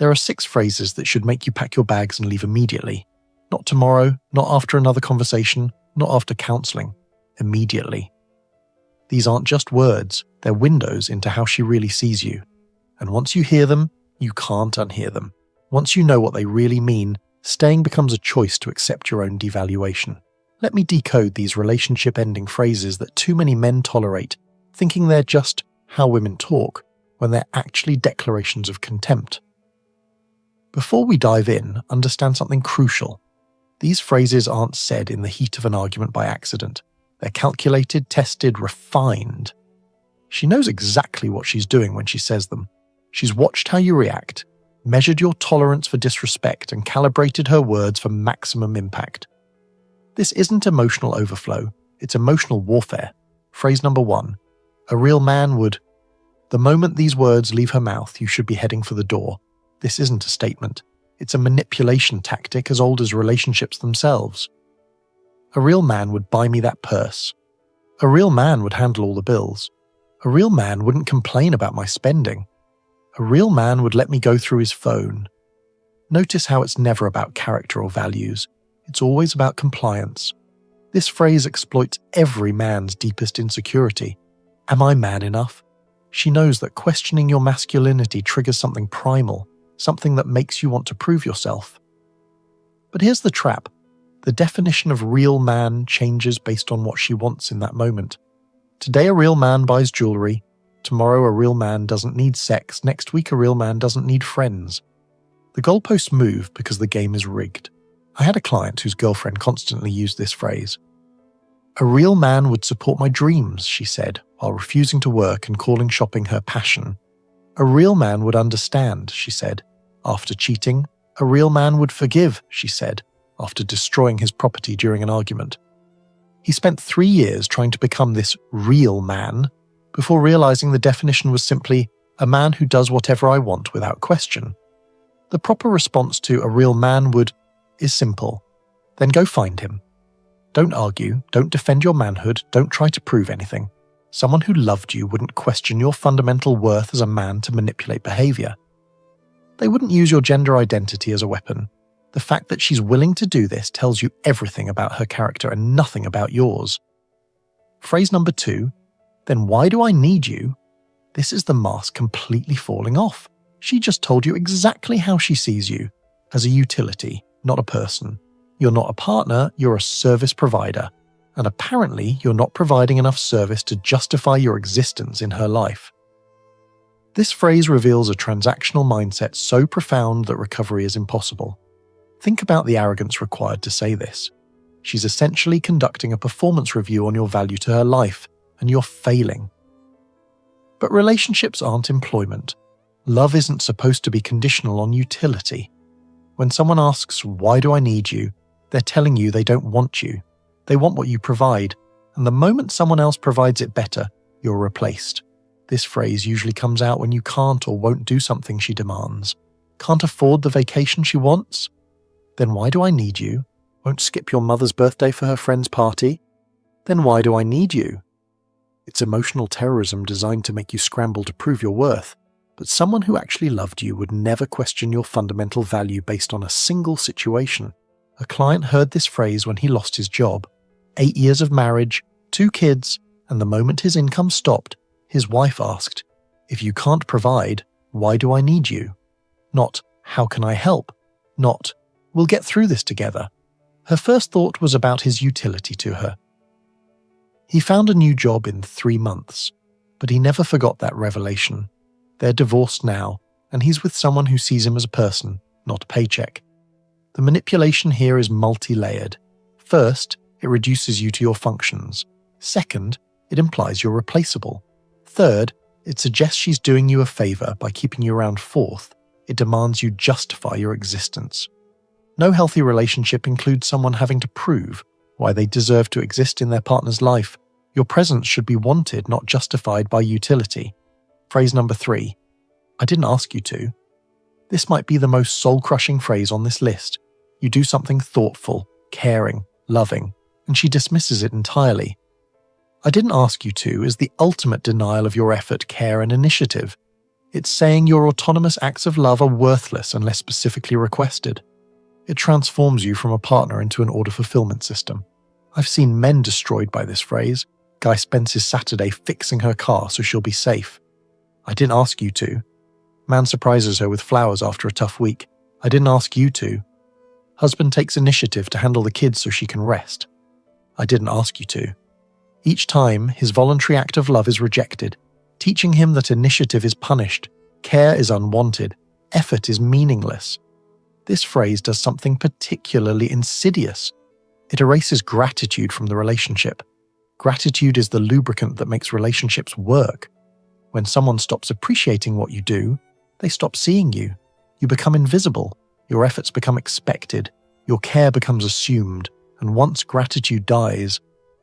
There are 6 phrases that should make you pack your bags and leave immediately. Not tomorrow, not after another conversation, not after counselling. Immediately. These aren't just words, they're windows into how she really sees you. And once you hear them, you can't unhear them. Once you know what they really mean, staying becomes a choice to accept your own devaluation. Let me decode these relationship-ending phrases that too many men tolerate, thinking they're just how women talk, when they're actually declarations of contempt. Before we dive in, understand something crucial. These phrases aren't said in the heat of an argument by accident. They're calculated, tested, refined. She knows exactly what she's doing when she says them. She's watched how you react, measured your tolerance for disrespect, and calibrated her words for maximum impact. This isn't emotional overflow, it's emotional warfare. Phrase number 1. A real man would. The moment these words leave her mouth, you should be heading for the door. This isn't a statement. It's a manipulation tactic as old as relationships themselves. A real man would buy me that purse. A real man would handle all the bills. A real man wouldn't complain about my spending. A real man would let me go through his phone. Notice how it's never about character or values. It's always about compliance. This phrase exploits every man's deepest insecurity. Am I man enough? She knows that questioning your masculinity triggers something primal, something that makes you want to prove yourself. But here's the trap. The definition of real man changes based on what she wants in that moment. Today a real man buys jewelry. Tomorrow a real man doesn't need sex. Next week a real man doesn't need friends. The goalposts move because the game is rigged. I had a client whose girlfriend constantly used this phrase. A real man would support my dreams, she said, while refusing to work and calling shopping her passion. A real man would understand, she said. After cheating, a real man would forgive, she said, after destroying his property during an argument. He spent 3 years trying to become this real man before realizing the definition was simply a man who does whatever I want without question. The proper response to a real man would is simple. Then go find him. Don't argue, don't defend your manhood, don't try to prove anything. Someone who loved you wouldn't question your fundamental worth as a man to manipulate behavior. They wouldn't use your gender identity as a weapon. The fact that she's willing to do this tells you everything about her character and nothing about yours. Phrase number 2, then why do I need you? This is the mask completely falling off. She just told you exactly how she sees you, as a utility, not a person. You're not a partner, you're a service provider. And apparently you're not providing enough service to justify your existence in her life. This phrase reveals a transactional mindset so profound that recovery is impossible. Think about the arrogance required to say this. She's essentially conducting a performance review on your value to her life, and you're failing. But relationships aren't employment. Love isn't supposed to be conditional on utility. When someone asks, "Why do I need you?" they're telling you they don't want you. They want what you provide, and the moment someone else provides it better, you're replaced. This phrase usually comes out when you can't or won't do something she demands. Can't afford the vacation she wants? Then why do I need you? Won't skip your mother's birthday for her friend's party? Then why do I need you? It's emotional terrorism designed to make you scramble to prove your worth. But someone who actually loved you would never question your fundamental value based on a single situation. A client heard this phrase when he lost his job. 8 years of marriage, 2 kids, and the moment his income stopped, his wife asked, "If you can't provide, why do I need you?" Not, "How can I help?" Not, "We'll get through this together." Her first thought was about his utility to her. He found a new job in 3 months, but he never forgot that revelation. They're divorced now, and he's with someone who sees him as a person, not a paycheck. The manipulation here is multi-layered. First, it reduces you to your functions. Second, it implies you're replaceable. Third, it suggests she's doing you a favor by keeping you around. Fourth, it demands you justify your existence. No healthy relationship includes someone having to prove why they deserve to exist in their partner's life. Your presence should be wanted, not justified by utility. Phrase number 3. I didn't ask you to. This might be the most soul-crushing phrase on this list. You do something thoughtful, caring, loving, and she dismisses it entirely. I didn't ask you to is the ultimate denial of your effort, care, and initiative. It's saying your autonomous acts of love are worthless unless specifically requested. It transforms you from a partner into an order fulfillment system. I've seen men destroyed by this phrase. Guy spends his Saturday fixing her car so she'll be safe. I didn't ask you to. Man surprises her with flowers after a tough week. I didn't ask you to. Husband takes initiative to handle the kids so she can rest. I didn't ask you to. Each time, his voluntary act of love is rejected, teaching him that initiative is punished, care is unwanted, effort is meaningless. This phrase does something particularly insidious. It erases gratitude from the relationship. Gratitude is the lubricant that makes relationships work. When someone stops appreciating what you do, they stop seeing you. You become invisible. Your efforts become expected. Your care becomes assumed. And once gratitude dies,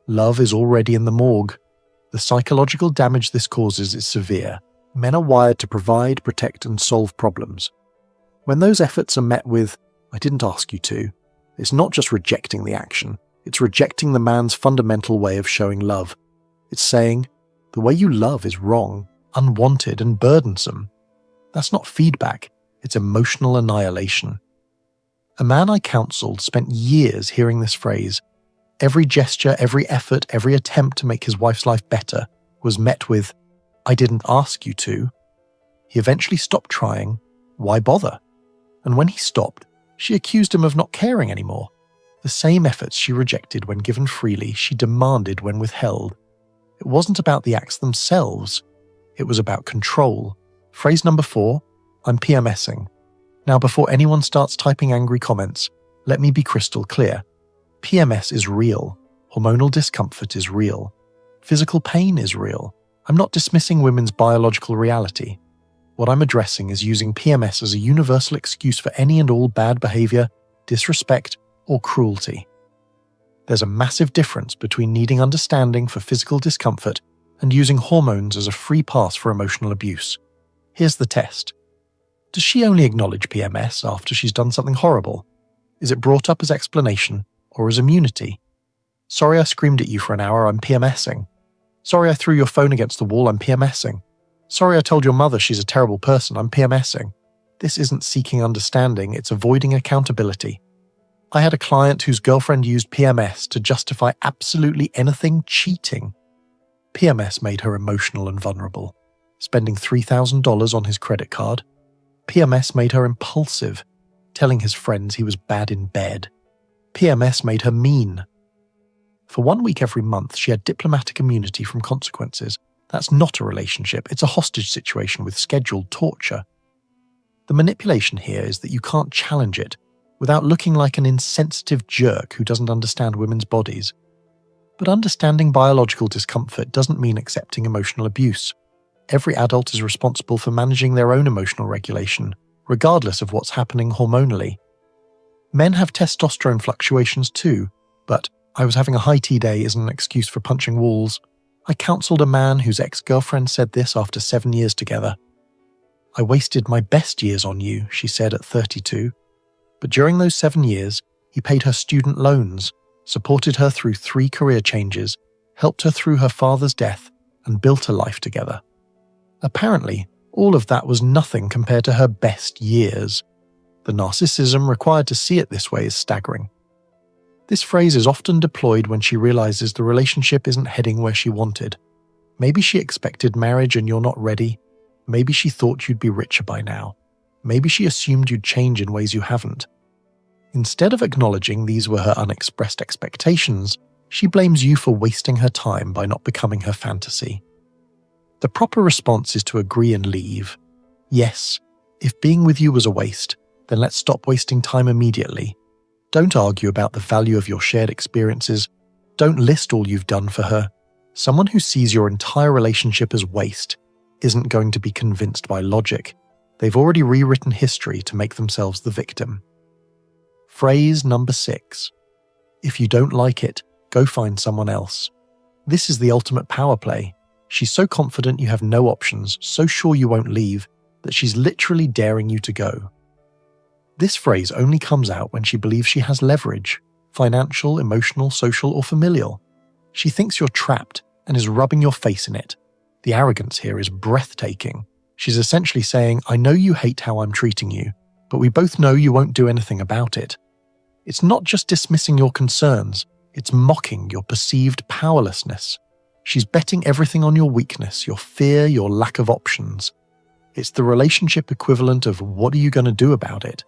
love is already in the morgue. The psychological damage this causes is severe. Men are wired to provide, protect, and solve problems. When those efforts are met with, "I didn't ask you to," it's not just rejecting the action, it's rejecting the man's fundamental way of showing love. It's saying, the way you love is wrong, unwanted, and burdensome. That's not feedback, it's emotional annihilation. A man I counseled spent years hearing this phrase. Every gesture, every effort, every attempt to make his wife's life better was met with, "I didn't ask you to." He eventually stopped trying. Why bother? And when he stopped, she accused him of not caring anymore. The same efforts she rejected when given freely, she demanded when withheld. It wasn't about the acts themselves. It was about control. Phrase number 4, I'm PMSing. Now, before anyone starts typing angry comments, let me be crystal clear. PMS is real. Hormonal discomfort is real. Physical pain is real. I'm not dismissing women's biological reality. What I'm addressing is using PMS as a universal excuse for any and all bad behavior, disrespect, or cruelty. There's a massive difference between needing understanding for physical discomfort and using hormones as a free pass for emotional abuse. Here's the test. Does she only acknowledge PMS after she's done something horrible? Is it brought up as explanation or as immunity? Sorry I screamed at you for an hour, I'm PMSing. Sorry I threw your phone against the wall, I'm PMSing. Sorry I told your mother she's a terrible person, I'm PMSing. This isn't seeking understanding, it's avoiding accountability. I had a client whose girlfriend used PMS to justify absolutely anything cheating. PMS made her emotional and vulnerable, spending $3,000 on his credit card. PMS made her impulsive, telling his friends he was bad in bed. PMS made her mean. For 1 week every month, she had diplomatic immunity from consequences. That's not a relationship, it's a hostage situation with scheduled torture. The manipulation here is that you can't challenge it without looking like an insensitive jerk who doesn't understand women's bodies. But understanding biological discomfort doesn't mean accepting emotional abuse. Every adult is responsible for managing their own emotional regulation, regardless of what's happening hormonally. Men have testosterone fluctuations too, but I was having a high tea day isn't an excuse for punching walls. I counseled a man whose ex-girlfriend said this after 7 years together. I wasted my best years on you, she said at 32. But during those 7 years, he paid her student loans, supported her through 3 career changes, helped her through her father's death, and built a life together. Apparently, all of that was nothing compared to her best years. The narcissism required to see it this way is staggering. This phrase is often deployed when she realizes the relationship isn't heading where she wanted. Maybe she expected marriage and you're not ready. Maybe she thought you'd be richer by now. Maybe she assumed you'd change in ways you haven't. Instead of acknowledging these were her unexpressed expectations, she blames you for wasting her time by not becoming her fantasy. The proper response is to agree and leave. Yes, if being with you was a waste, then let's stop wasting time immediately. Don't argue about the value of your shared experiences. Don't list all you've done for her. Someone who sees your entire relationship as waste isn't going to be convinced by logic. They've already rewritten history to make themselves the victim. Phrase number 6. If you don't like it, go find someone else. This is the ultimate power play. She's so confident you have no options, so sure you won't leave, that she's literally daring you to go. This phrase only comes out when she believes she has leverage, financial, emotional, social, or familial. She thinks you're trapped and is rubbing your face in it. The arrogance here is breathtaking. She's essentially saying, I know you hate how I'm treating you, but we both know you won't do anything about it. It's not just dismissing your concerns, it's mocking your perceived powerlessness. She's betting everything on your weakness, your fear, your lack of options. It's the relationship equivalent of what are you going to do about it?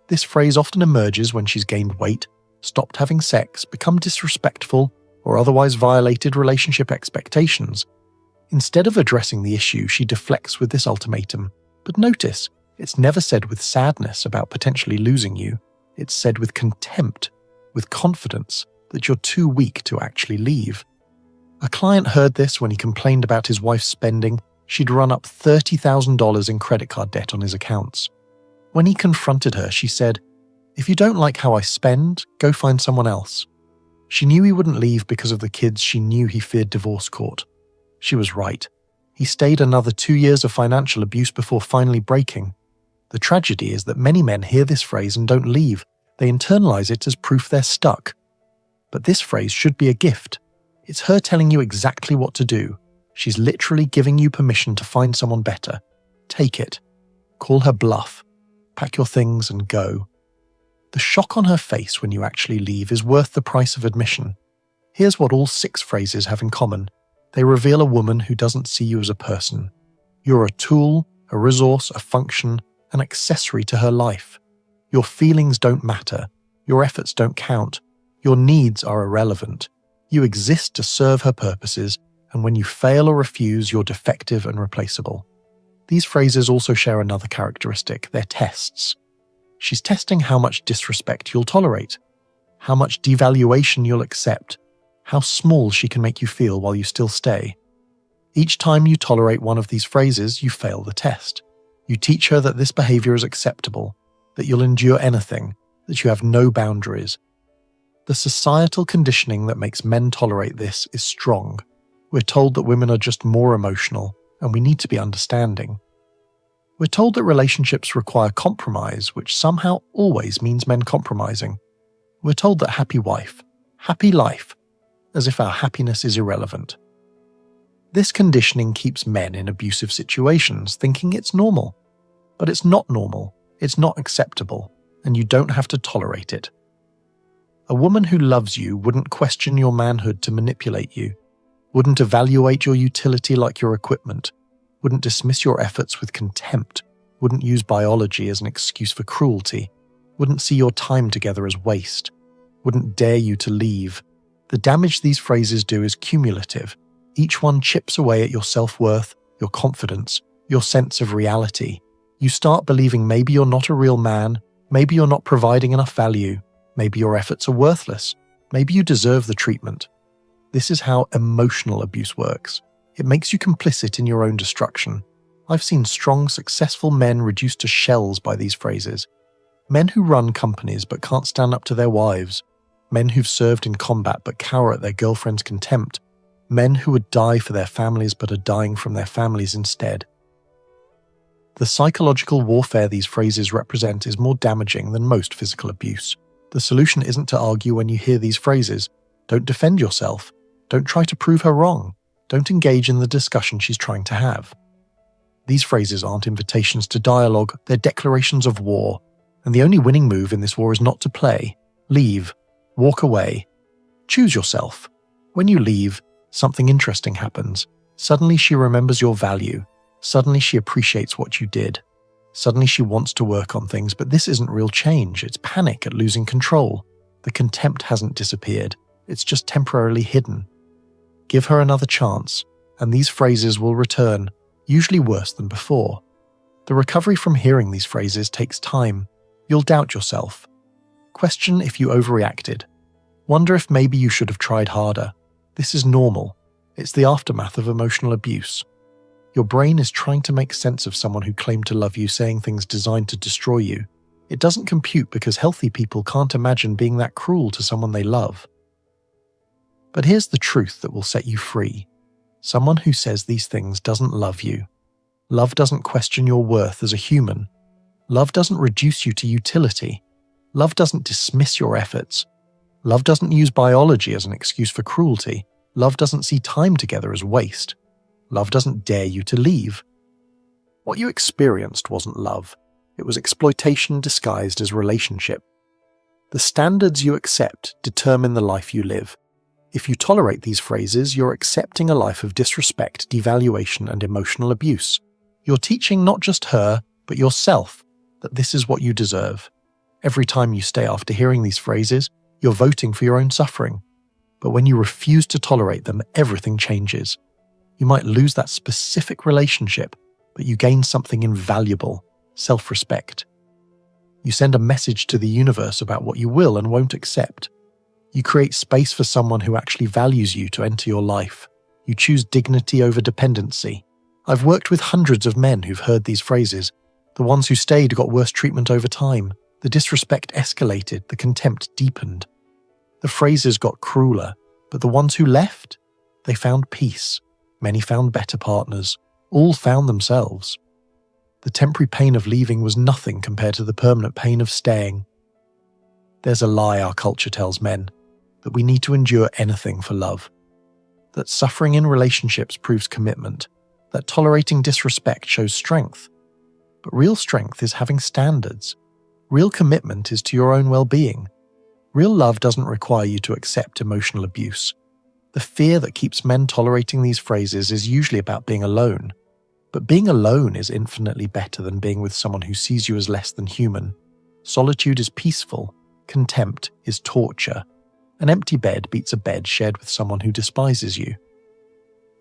This phrase often emerges when she's gained weight, stopped having sex, become disrespectful, or otherwise violated relationship expectations. Instead of addressing the issue, she deflects with this ultimatum. But notice, it's never said with sadness about potentially losing you. It's said with contempt, with confidence that you're too weak to actually leave. A client heard this when he complained about his wife's spending. She'd run up $30,000 in credit card debt on his accounts. When he confronted her, she said, "If you don't like how I spend, go find someone else." She knew he wouldn't leave because of the kids. She knew he feared divorce court. She was right. He stayed another 2 years of financial abuse before finally breaking. The tragedy is that many men hear this phrase and don't leave. They internalize it as proof they're stuck. But this phrase should be a gift. It's her telling you exactly what to do. She's literally giving you permission to find someone better. Take it. Call her bluff. Pack your things and go. The shock on her face when you actually leave is worth the price of admission. Here's what all 6 phrases have in common. They reveal a woman who doesn't see you as a person. You're a tool, a resource, a function, an accessory to her life. Your feelings don't matter. Your efforts don't count. Your needs are irrelevant. You exist to serve her purposes, and when you fail or refuse, you're defective and replaceable. These phrases also share another characteristic. They're tests. She's testing how much disrespect you'll tolerate, how much devaluation you'll accept, how small she can make you feel while you still stay. Each time you tolerate one of these phrases, you fail the test. You teach her that this behavior is acceptable, that you'll endure anything, that you have no boundaries. The societal conditioning that makes men tolerate this is strong. We're told that women are just more emotional, and we need to be understanding. We're told that relationships require compromise, which somehow always means men compromising. We're told that happy wife, happy life, as if our happiness is irrelevant. This conditioning keeps men in abusive situations thinking it's normal. But it's not normal, it's not acceptable, and you don't have to tolerate it. A woman who loves you wouldn't question your manhood to manipulate you, wouldn't evaluate your utility like your equipment, wouldn't dismiss your efforts with contempt, wouldn't use biology as an excuse for cruelty, wouldn't see your time together as waste, wouldn't dare you to leave. The damage these phrases do is cumulative. Each one chips away at your self-worth, your confidence, your sense of reality. You start believing maybe you're not a real man, maybe you're not providing enough value, maybe your efforts are worthless, maybe you deserve the treatment. This is how emotional abuse works. It makes you complicit in your own destruction. I've seen strong, successful men reduced to shells by these phrases. Men who run companies but can't stand up to their wives. Men who've served in combat but cower at their girlfriend's contempt. Men who would die for their families but are dying from their families instead. The psychological warfare these phrases represent is more damaging than most physical abuse. The solution isn't to argue when you hear these phrases. Don't defend yourself. Don't try to prove her wrong. Don't engage in the discussion she's trying to have. These phrases aren't invitations to dialogue, they're declarations of war. And the only winning move in this war is not to play. Leave. Walk away. Choose yourself. When you leave, something interesting happens. Suddenly she remembers your value. Suddenly she appreciates what you did. Suddenly she wants to work on things, but this isn't real change. It's panic at losing control. The contempt hasn't disappeared. It's just temporarily hidden. Give her another chance, and these phrases will return, usually worse than before. The recovery from hearing these phrases takes time. You'll doubt yourself. Question if you overreacted. Wonder if maybe you should have tried harder. This is normal. It's the aftermath of emotional abuse. Your brain is trying to make sense of someone who claimed to love you saying things designed to destroy you. It doesn't compute because healthy people can't imagine being that cruel to someone they love. But here's the truth that will set you free. Someone who says these things doesn't love you. Love doesn't question your worth as a human. Love doesn't reduce you to utility. Love doesn't dismiss your efforts. Love doesn't use biology as an excuse for cruelty. Love doesn't see time together as waste. Love doesn't dare you to leave. What you experienced wasn't love. It was exploitation disguised as relationship. The standards you accept determine the life you live. If you tolerate these phrases, you're accepting a life of disrespect, devaluation, and emotional abuse. You're teaching not just her, but yourself, that this is what you deserve. Every time you stay after hearing these phrases, you're voting for your own suffering. But when you refuse to tolerate them, everything changes. You might lose that specific relationship, but you gain something invaluable: self-respect. You send a message to the universe about what you will and won't accept. You create space for someone who actually values you to enter your life. You choose dignity over dependency. I've worked with hundreds of men who've heard these phrases. The ones who stayed got worse treatment over time. The disrespect escalated, the contempt deepened. The phrases got crueler, but the ones who left, they found peace. Many found better partners. All found themselves. The temporary pain of leaving was nothing compared to the permanent pain of staying. There's a lie our culture tells men, that we need to endure anything for love. That suffering in relationships proves commitment. That tolerating disrespect shows strength. But real strength is having standards. Real commitment is to your own well-being. Real love doesn't require you to accept emotional abuse. The fear that keeps men tolerating these phrases is usually about being alone. But being alone is infinitely better than being with someone who sees you as less than human. Solitude is peaceful. Contempt is torture. An empty bed beats a bed shared with someone who despises you.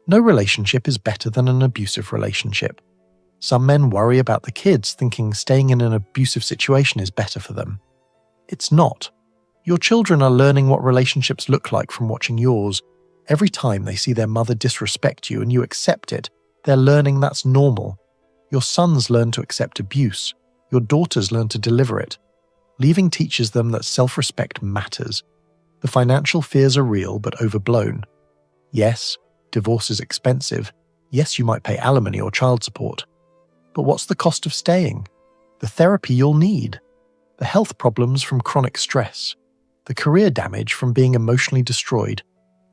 No relationship is better than an abusive relationship. Some men worry about the kids, thinking staying in an abusive situation is better for them. It's not. Your children are learning what relationships look like from watching yours. Every time they see their mother disrespect you and you accept it, they're learning that's normal. Your sons learn to accept abuse. Your daughters learn to deliver it. Leaving teaches them that self-respect matters. The financial fears are real but overblown. Yes, divorce is expensive. Yes, you might pay alimony or child support. But what's the cost of staying? The therapy you'll need. The health problems from chronic stress. The career damage from being emotionally destroyed.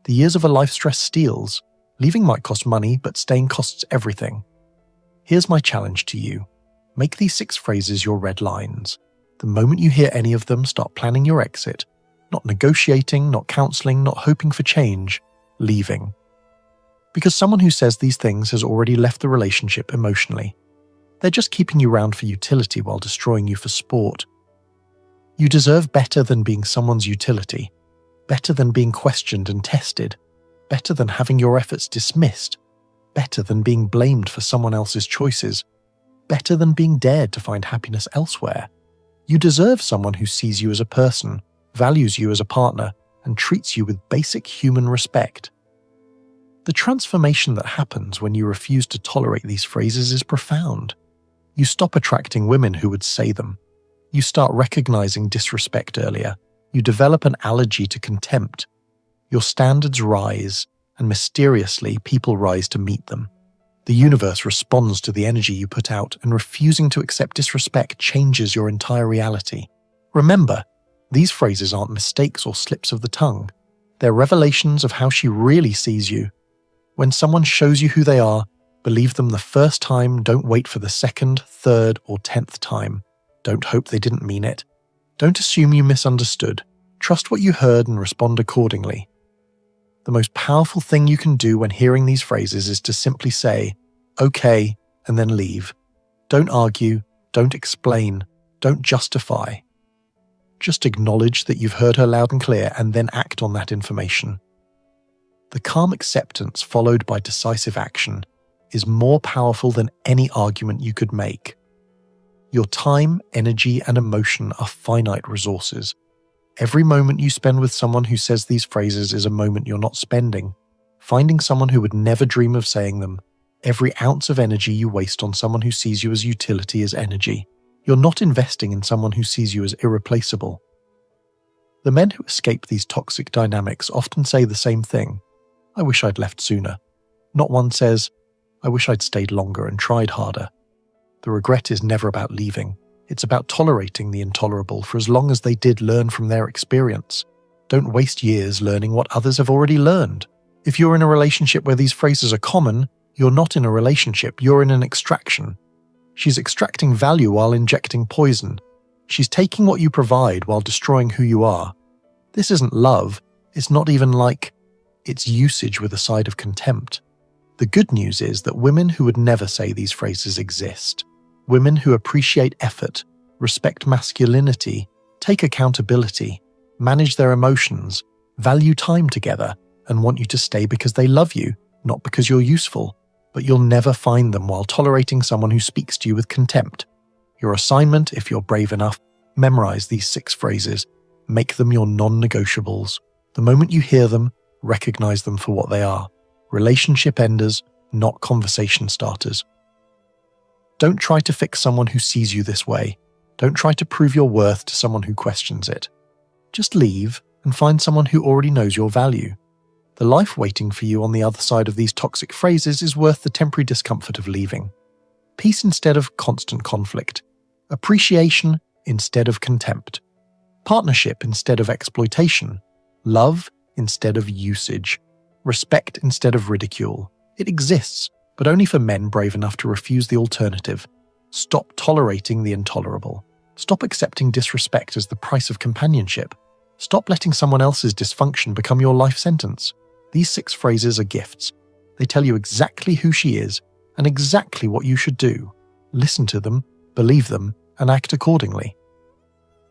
The years of a life stress steals. Leaving might cost money, but staying costs everything. Here's my challenge to you. Make these 6 phrases your red lines. The moment you hear any of them, start planning your exit. Not negotiating, not counseling, not hoping for change. Leaving. Because someone who says these things has already left the relationship emotionally. They're just keeping you around for utility while destroying you for sport. You deserve better than being someone's utility. Better than being questioned and tested. Better than having your efforts dismissed. Better than being blamed for someone else's choices. Better than being dared to find happiness elsewhere. You deserve someone who sees you as a person, values you as a partner, and treats you with basic human respect. The transformation that happens when you refuse to tolerate these phrases is profound. You stop attracting women who would say them. You start recognizing disrespect earlier. You develop an allergy to contempt. Your standards rise, and mysteriously, people rise to meet them. The universe responds to the energy you put out, and refusing to accept disrespect changes your entire reality. Remember, these phrases aren't mistakes or slips of the tongue. They're revelations of how she really sees you. When someone shows you who they are, believe them the first time, don't wait for the 2nd, 3rd, or 10th time. Don't hope they didn't mean it. Don't assume you misunderstood. Trust what you heard and respond accordingly. The most powerful thing you can do when hearing these phrases is to simply say, okay, and then leave. Don't argue, don't explain, don't justify. Just acknowledge that you've heard her loud and clear and then act on that information. The calm acceptance followed by decisive action is more powerful than any argument you could make. Your time, energy, and emotion are finite resources. Every moment you spend with someone who says these phrases is a moment you're not spending. Finding someone who would never dream of saying them. Every ounce of energy you waste on someone who sees you as utility is energy. You're not investing in someone who sees you as irreplaceable. The men who escape these toxic dynamics often say the same thing. I wish I'd left sooner. Not one says, I wish I'd stayed longer and tried harder. The regret is never about leaving. It's about tolerating the intolerable for as long as they did learn from their experience. Don't waste years learning what others have already learned. If you're in a relationship where these phrases are common, you're not in a relationship, you're in an extraction. She's extracting value while injecting poison. She's taking what you provide while destroying who you are. This isn't love. It's not even like, it's usage with a side of contempt. The good news is that women who would never say these phrases exist. Women who appreciate effort, respect masculinity, take accountability, manage their emotions, value time together, and want you to stay because they love you, not because you're useful. But you'll never find them while tolerating someone who speaks to you with contempt. Your assignment, if you're brave enough, memorize these 6 phrases. Make them your non-negotiables. The moment you hear them, recognize them for what they are. Relationship enders, not conversation starters. Don't try to fix someone who sees you this way. Don't try to prove your worth to someone who questions it. Just leave and find someone who already knows your value. The life waiting for you on the other side of these toxic phrases is worth the temporary discomfort of leaving. Peace instead of constant conflict. Appreciation instead of contempt. Partnership instead of exploitation. Love instead of usage. Respect instead of ridicule. It exists, but only for men brave enough to refuse the alternative. Stop tolerating the intolerable. Stop accepting disrespect as the price of companionship. Stop letting someone else's dysfunction become your life sentence. These 6 phrases are gifts. They tell you exactly who she is and exactly what you should do. Listen to them, believe them, and act accordingly.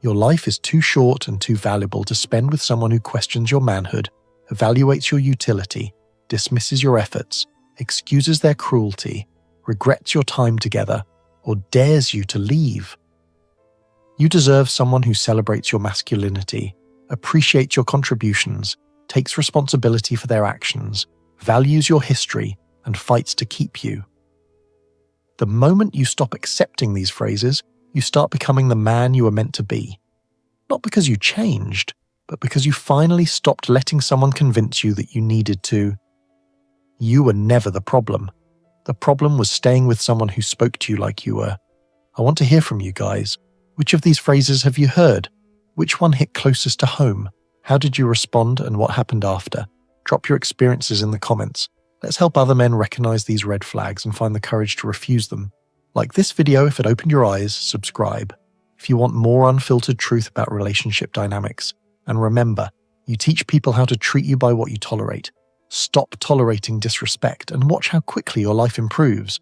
Your life is too short and too valuable to spend with someone who questions your manhood, evaluates your utility, dismisses your efforts, excuses their cruelty, regrets your time together, or dares you to leave. You deserve someone who celebrates your masculinity, appreciates your contributions, takes responsibility for their actions, values your history, and fights to keep you. The moment you stop accepting these phrases, you start becoming the man you were meant to be. Not because you changed, but because you finally stopped letting someone convince you that you needed to. You were never the problem. The problem was staying with someone who spoke to you like you were. I want to hear from you guys. Which of these phrases have you heard? Which one hit closest to home? How did you respond and what happened after? Drop your experiences in the comments. Let's help other men recognize these red flags and find the courage to refuse them. Like this video if it opened your eyes, subscribe. If you want more unfiltered truth about relationship dynamics. And remember, you teach people how to treat you by what you tolerate. Stop tolerating disrespect and watch how quickly your life improves.